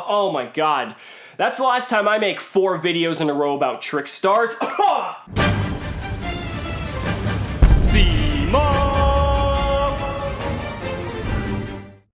Oh my god. That's the last time I make 4 videos in a row about trick stars. Cimoooooooo!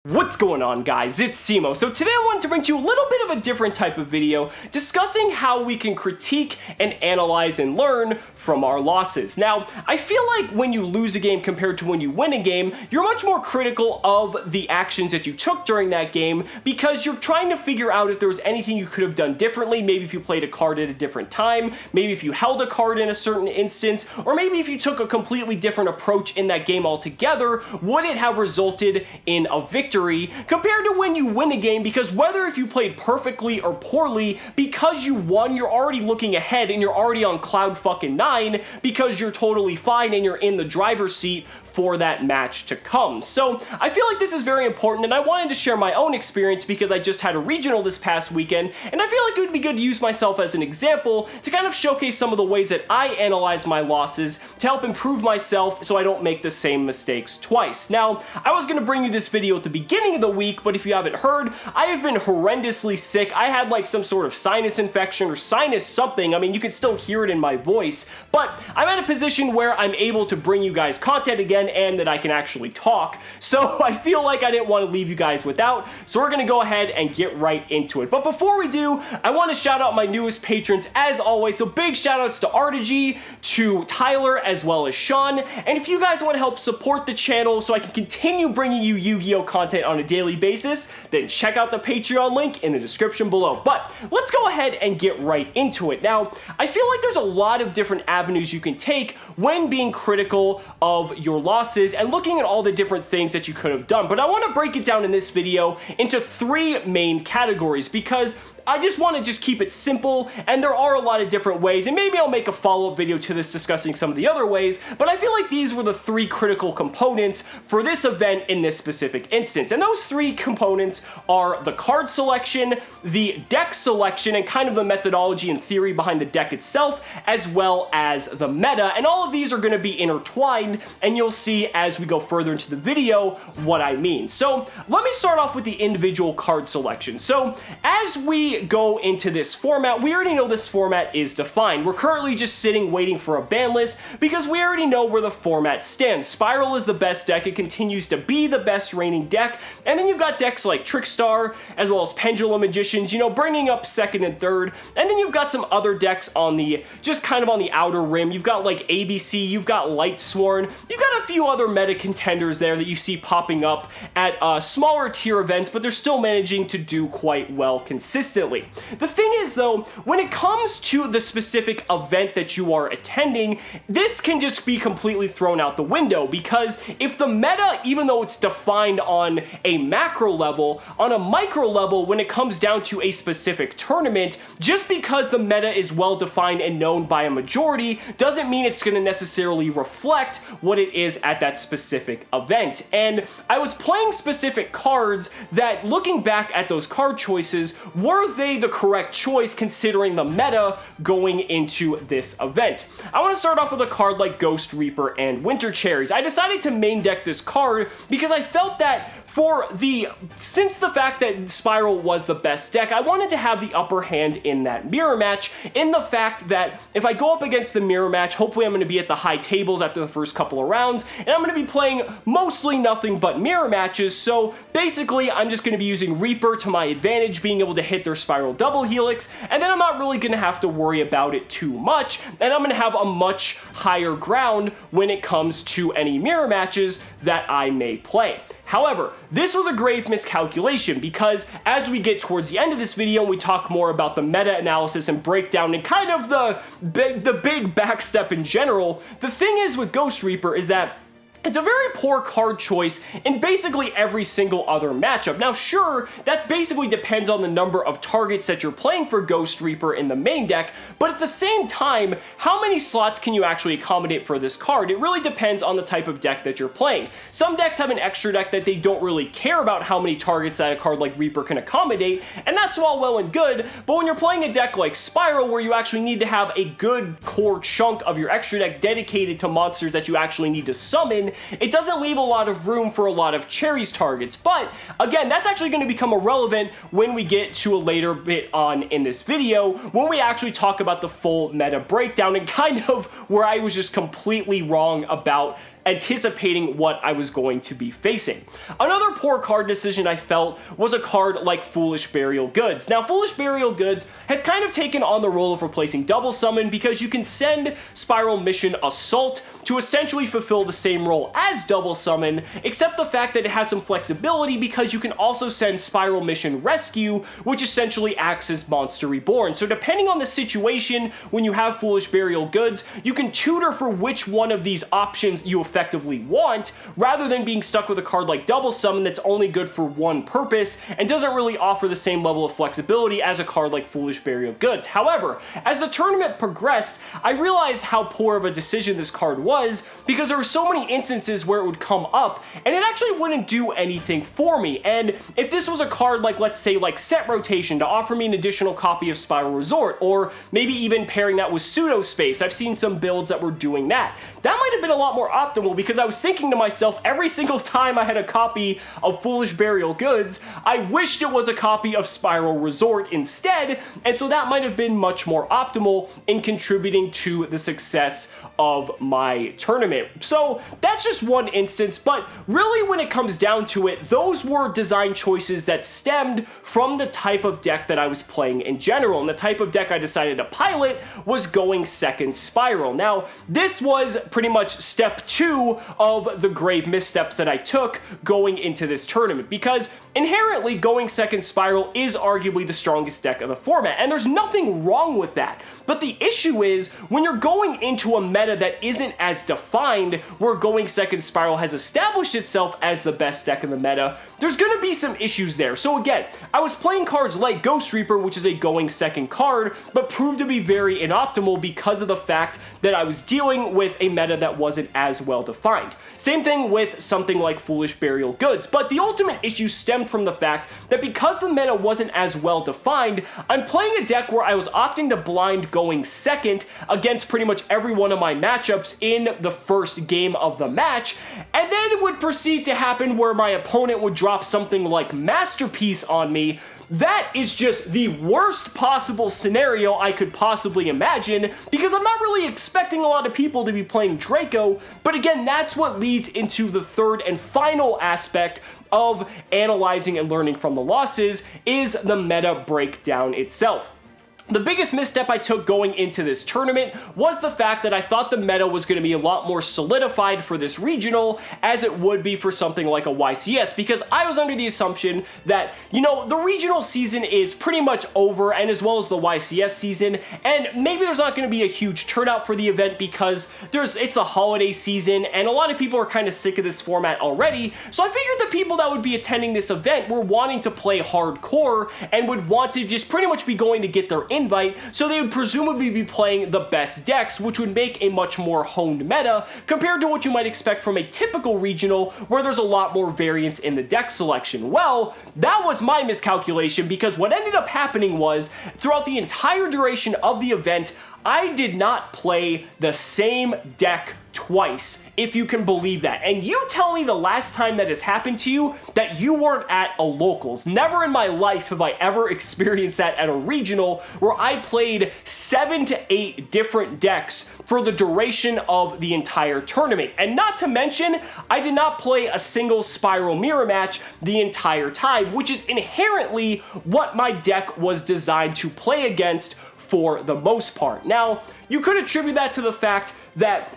What's going on, guys? It's Cimo. So today I wanted to bring to you a little bit of a different type of video discussing how we can critique and analyze and learn from our losses. Now, I feel like when you lose a game compared to when you win a game, you're much more critical of the actions that you took during that game because you're trying to figure out if there was anything you could have done differently, maybe if you played a card at a different time, maybe if you held a card in a certain instance, or maybe if you took a completely different approach in that game altogether, would it have resulted in a victory compared to when you win a game? Because whether if you played perfectly or poorly, because you won, you're already looking ahead and you're already on cloud fucking 9 because you're totally fine and you're in the driver's seat for that match to come. So I feel like this is very important, and I wanted to share my own experience because I just had a regional this past weekend, and I feel like it would be good to use myself as an example to kind of showcase some of the ways that I analyze my losses to help improve myself so I don't make the same mistakes twice. Now, I was going to bring you this video at the beginning of the week, but if you haven't heard, I have been horrendously sick. I had like some sort of sinus infection or sinus something. I mean, you can still hear it in my voice, but I'm at a position where I'm able to bring you guys content again and that I can actually talk. So I feel like I didn't want to leave you guys without, so we're gonna go ahead and get right into it. But before we do, I want to shout out my newest patrons as always. So big shout outs to Artigy, to Tyler, as well as Sean. And if you guys want to help support the channel so I can continue bringing you Yu-Gi-Oh content on a daily basis, then check out the Patreon link in the description below. But let's go ahead and get right into it. Now, I feel like there's a lot of different avenues you can take when being critical of your losses and looking at all the different things that you could have done. But I want to break it down in this video into 3 main categories because I just want to just keep it simple, and there are a lot of different ways, and maybe I'll make a follow-up video to this discussing some of the other ways, but I feel like these were the 3 critical components for this event in this specific instance. And those 3 components are the card selection, the deck selection, and kind of the methodology and theory behind the deck itself, as well as the meta. And all of these are going to be intertwined, and you'll see as we go further into the video what I mean. So let me start off with the individual card selection. So as we go into this format, we already know this format is defined. We're currently just sitting waiting for a ban list because we already know where the format stands. Spiral is the best deck. It continues to be the best reigning deck. And then you've got decks like Trickstar, as well as Pendulum Magicians, you know, bringing up second and third. And then you've got some other decks on the, just kind of on the outer rim. You've got like ABC, you've got Lightsworn, you've got a few other meta contenders there that you see popping up at smaller tier events, but they're still managing to do quite well consistently. The thing is though, when it comes to the specific event that you are attending, this can just be completely thrown out the window because if the meta, even though it's defined on a macro level, on a micro level, when it comes down to a specific tournament, just because the meta is well defined and known by a majority doesn't mean it's going to necessarily reflect what it is at that specific event. And I was playing specific cards that, looking back at those card choices, were they the correct choice considering the meta going into this event? I want to start off with a card like Ghost Reaper and Winter Cherries. I decided to main deck this card because I felt that since the fact that Spiral was the best deck, I wanted to have the upper hand in that mirror match, in the fact that if I go up against the mirror match, hopefully I'm going to be at the high tables after the first couple of rounds, and I'm going to be playing mostly nothing but mirror matches, so basically I'm just going to be using Reaper to my advantage, being able to hit their Spiral double helix, and then I'm not really going to have to worry about it too much, and I'm going to have a much higher ground when it comes to any mirror matches that I may play. However, this was a grave miscalculation because as we get towards the end of this video and we talk more about the meta-analysis and breakdown and kind of the big backstep in general, the thing is with Ghost Reaper is that it's a very poor card choice in basically every single other matchup. Now, sure, that basically depends on the number of targets that you're playing for Ghost Reaper in the main deck, but at the same time, how many slots can you actually accommodate for this card? It really depends on the type of deck that you're playing. Some decks have an extra deck that they don't really care about how many targets that a card like Reaper can accommodate, and that's all well and good, but when you're playing a deck like Spiral, where you actually need to have a good core chunk of your extra deck dedicated to monsters that you actually need to summon, summon, it doesn't leave a lot of room for a lot of Cherries targets. But again, that's actually going to become irrelevant when we get to a later bit on in this video, when we actually talk about the full meta breakdown and kind of where I was just completely wrong about anticipating what I was going to be facing. Another poor card decision I felt was a card like Foolish Burial Goods. Now, Foolish Burial Goods has kind of taken on the role of replacing Double Summon because you can send Spiral Mission Assault to essentially fulfill the same role as Double Summon, except the fact that it has some flexibility because you can also send Spiral Mission Rescue, which essentially acts as Monster Reborn. So depending on the situation, when you have Foolish Burial Goods, you can tutor for which one of these options you effectively want, rather than being stuck with a card like Double Summon that's only good for one purpose and doesn't really offer the same level of flexibility as a card like Foolish Burial Goods. However, as the tournament progressed, I realized how poor of a decision this card was because there were so many instances where it would come up and it actually wouldn't do anything for me. And if this was a card like, let's say, like Set Rotation to offer me an additional copy of Spiral Resort, or maybe even pairing that with Pseudo Space, I've seen some builds that were doing that. That might have been a lot more optimal because I was thinking to myself every single time I had a copy of Foolish Burial Goods, I wished it was a copy of Spiral Resort instead, and so that might have been much more optimal in contributing to the success of my tournament. So that's just one instance, but really when it comes down to it, those were design choices that stemmed from the type of deck that I was playing in general, and the type of deck I decided to pilot was going second Spiral. Now, this was pretty much step 2 of the grave missteps that I took going into this tournament, because inherently going second Spiral is arguably the strongest deck of the format, and there's nothing wrong with that. But the issue is when you're going into a meta that isn't as defined, where going second Spiral has established itself as the best deck in the meta, there's going to be some issues there. So again, I was playing cards like Ghost Reaper, which is a going second card, but proved to be very inoptimal because of the fact that I was dealing with a meta that wasn't as well defined. Same thing with something like Foolish Burial Goods, but the ultimate issue stemmed from the fact that because the meta wasn't as well defined, I'm playing a deck where I was opting to blind going second against pretty much every one of my matchups in the first game of the match, and then it would proceed to happen where my opponent would drop something like Masterpiece on me. That is just the worst possible scenario I could possibly imagine, because I'm not really expecting a lot of people to be playing Draco, but again, that's what leads into the third and final aspect of analyzing and learning from the losses, is the meta breakdown itself. The biggest misstep I took going into this tournament was the fact that I thought the meta was going to be a lot more solidified for this regional as it would be for something like a YCS, because I was under the assumption that, you know, the regional season is pretty much over, and as well as the YCS season, and maybe there's not going to be a huge turnout for the event because it's the holiday season and a lot of people are kind of sick of this format already. So I figured the people that would be attending this event were wanting to play hardcore and would want to just pretty much be going to get their invite, so they would presumably be playing the best decks, which would make a much more honed meta compared to what you might expect from a typical regional where there's a lot more variance in the deck selection. Well, that was my miscalculation, because what ended up happening was throughout the entire duration of the event, I did not play the same deck twice, if you can believe that. And you tell me the last time that has happened to you that you weren't at a locals. Never in my life have I ever experienced that at a regional where I played 7 to 8 different decks for the duration of the entire tournament. And not to mention, I did not play a single Spiral Mirror match the entire time, which is inherently what my deck was designed to play against for the most part. Now, you could attribute that to the fact that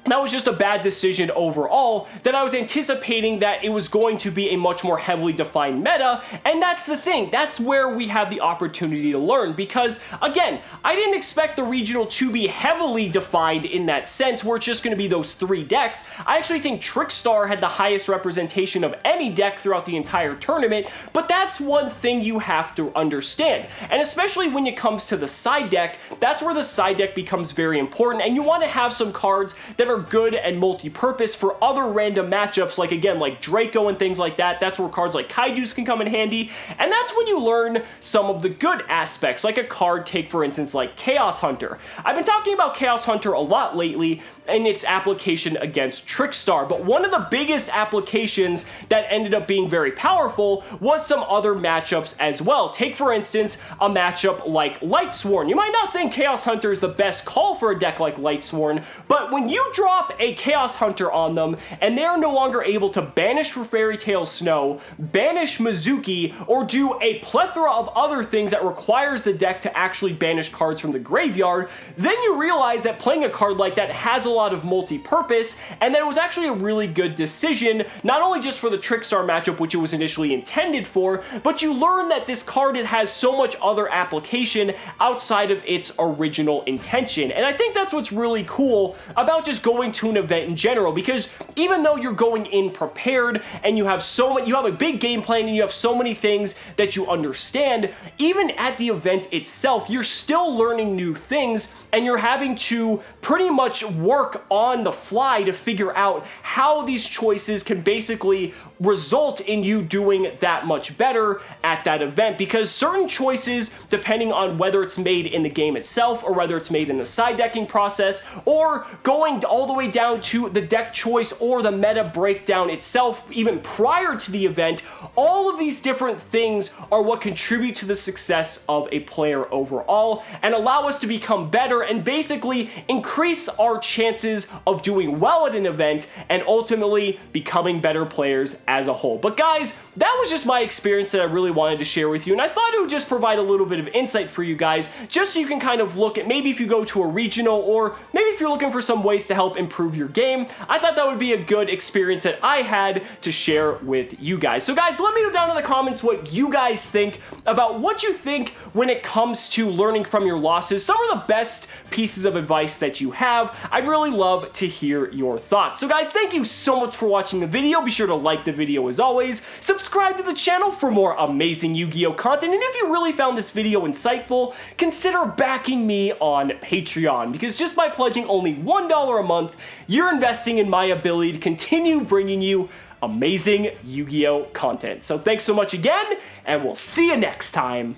that was just a bad decision overall, that I was anticipating that it was going to be a much more heavily defined meta, and that's the thing. That's where we have the opportunity to learn, because, again, I didn't expect the regional to be heavily defined in that sense, where it's just going to be those 3 decks. I actually think Trickstar had the highest representation of any deck throughout the entire tournament, but that's one thing you have to understand. And especially when it comes to the side deck, that's where the side deck becomes very important, and you want to have some cards that are good and multi-purpose for other random matchups, like again, like Draco and things like that. That's where cards like Kaijus can come in handy, and that's when you learn some of the good aspects, like a card, take for instance, like Chaos Hunter. I've been talking about Chaos Hunter a lot lately in its application against Trickstar, but one of the biggest applications that ended up being very powerful was some other matchups as well. Take for instance a matchup like Lightsworn. You might not think Chaos Hunter is the best call for a deck like Lightsworn, but when you drop a Chaos Hunter on them and they are no longer able to banish for Fairy Tail Snow, banish Mizuki, or do a plethora of other things that requires the deck to actually banish cards from the graveyard, then you realize that playing a card like that has a lot of multi-purpose, and that it was actually a really good decision, not only just for the Trickstar matchup, which it was initially intended for, but you learn that this card has so much other application outside of its original intention. And I think that's what's really cool about just going to an event in general, because even though you're going in prepared and you have a big game plan and you have so many things that you understand, even at the event itself, you're still learning new things and you're having to pretty much work on the fly to figure out how these choices can basically result in you doing that much better at that event, because certain choices, depending on whether it's made in the game itself or whether it's made in the side decking process, or going all the way down to the deck choice or the meta breakdown itself even prior to the event, all of these different things are what contribute to the success of a player overall and allow us to become better and basically increase our chances of doing well at an event and ultimately becoming better players as a whole. But guys, that was just my experience that I really wanted to share with you, and I thought it would just provide a little bit of insight for you guys, just so you can kind of look at maybe if you go to a regional, or maybe if you're looking for some ways to help improve your game. I thought that would be a good experience that I had to share with you guys. So guys, let me know down in the comments what you guys think about what you think when it comes to learning from your losses, some of the best pieces of advice that you have. I'd really love to hear your thoughts. So guys, thank you so much for watching the video. Be sure to like the video as always, subscribe to the channel for more amazing Yu-Gi-Oh content, and if you really found this video insightful, consider backing me on Patreon, because just by pledging only $1 a month, you're investing in my ability to continue bringing you amazing Yu-Gi-Oh content. So thanks so much again, and we'll see you next time.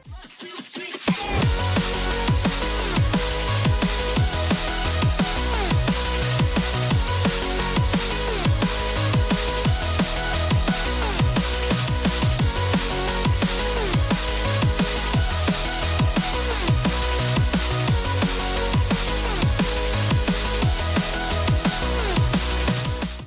1, 2, 3.